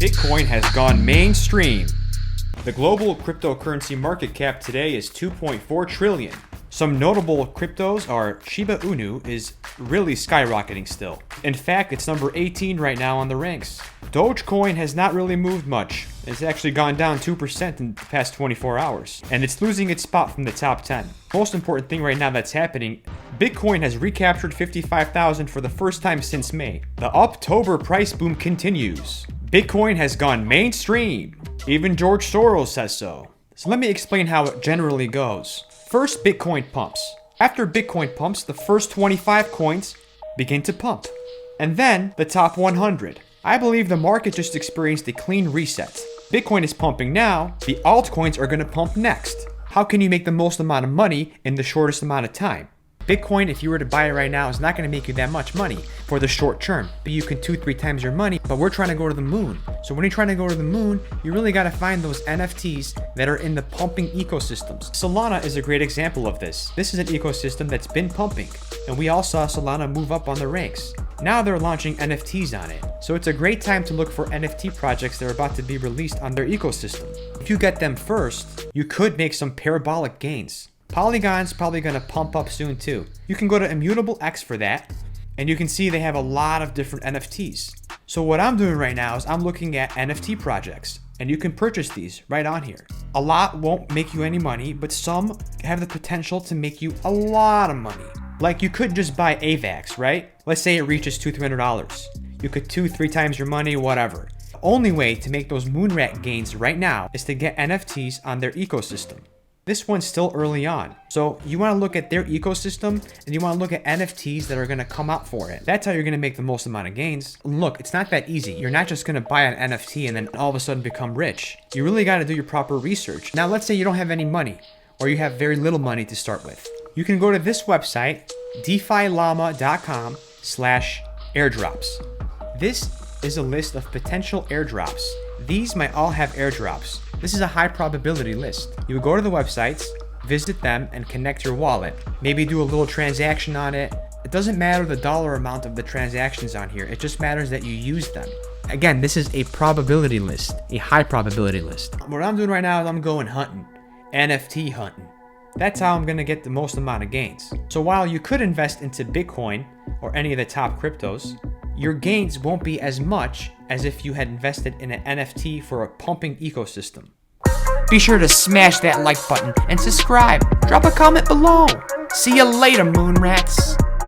Bitcoin has gone mainstream. The global cryptocurrency market cap today is 2.4 trillion. Some notable cryptos are Shiba Inu is really skyrocketing still. In fact, it's number 18 right now on the ranks. Dogecoin has not really moved much. It's actually gone down 2% in the past 24 hours. And it's losing its spot from the top 10. Most important thing right now that's happening, Bitcoin has recaptured 55,000 for the first time since May. The October price boom continues. Bitcoin has gone mainstream. Even George Soros says so. So let me explain how it generally goes. First, Bitcoin pumps. After Bitcoin pumps, the first 25 coins begin to pump. And then the top 100. I believe the market just experienced a clean reset. Bitcoin is pumping now, the altcoins are going to pump next. How can you make the most amount of money in the shortest amount of time? Bitcoin, if you were to buy it right now, is not going to make you that much money for the short term. But you can 2-3 times your money, but we're trying to go to the moon. So when you're trying to go to the moon, you really got to find those NFTs that are in the pumping ecosystems. Solana is a great example of this. This is an ecosystem that's been pumping, and we all saw Solana move up on the ranks. Now they're launching NFTs on it. So it's a great time to look for NFT projects that are about to be released on their ecosystem. If you get them first, you could make some parabolic gains. Polygon's probably going to pump up soon too. You can go to ImmutableX for that, and you can see they have a lot of different NFTs. So what I'm doing right now is I'm looking at NFT projects, and you can purchase these right on here. A lot won't make you any money, but some have the potential to make you a lot of money. Like you could just buy AVAX, right? Let's say it reaches $200-$300. You could 2-3 times your money, whatever. The only way to make those Moonrat Gains right now is to get NFTs on their ecosystem. This one's still early on. So you want to look at their ecosystem and you want to look at NFTs that are going to come out for it. That's how you're going to make the most amount of gains. Look, it's not that easy. You're not just going to buy an NFT and then all of a sudden become rich. You really got to do your proper research. Now, let's say you don't have any money or you have very little money to start with. You can go to this website, defilama.com/airdrops. This is a list of potential airdrops. These might all have airdrops. This is a high probability list. You would go to the websites, visit them, and connect your wallet. Maybe do a little transaction on it. It doesn't matter the dollar amount of the transactions on here. It just matters that you use them. Again, this is a probability list, a high probability list. What I'm doing right now is I'm going hunting, NFT hunting. That's how I'm going to get the most amount of gains. So while you could invest into Bitcoin or any of the top cryptos, your gains won't be as much as if you had invested in an NFT for a pumping ecosystem. Be sure to smash that like button and subscribe. Drop a comment below. See you later, Moonrats.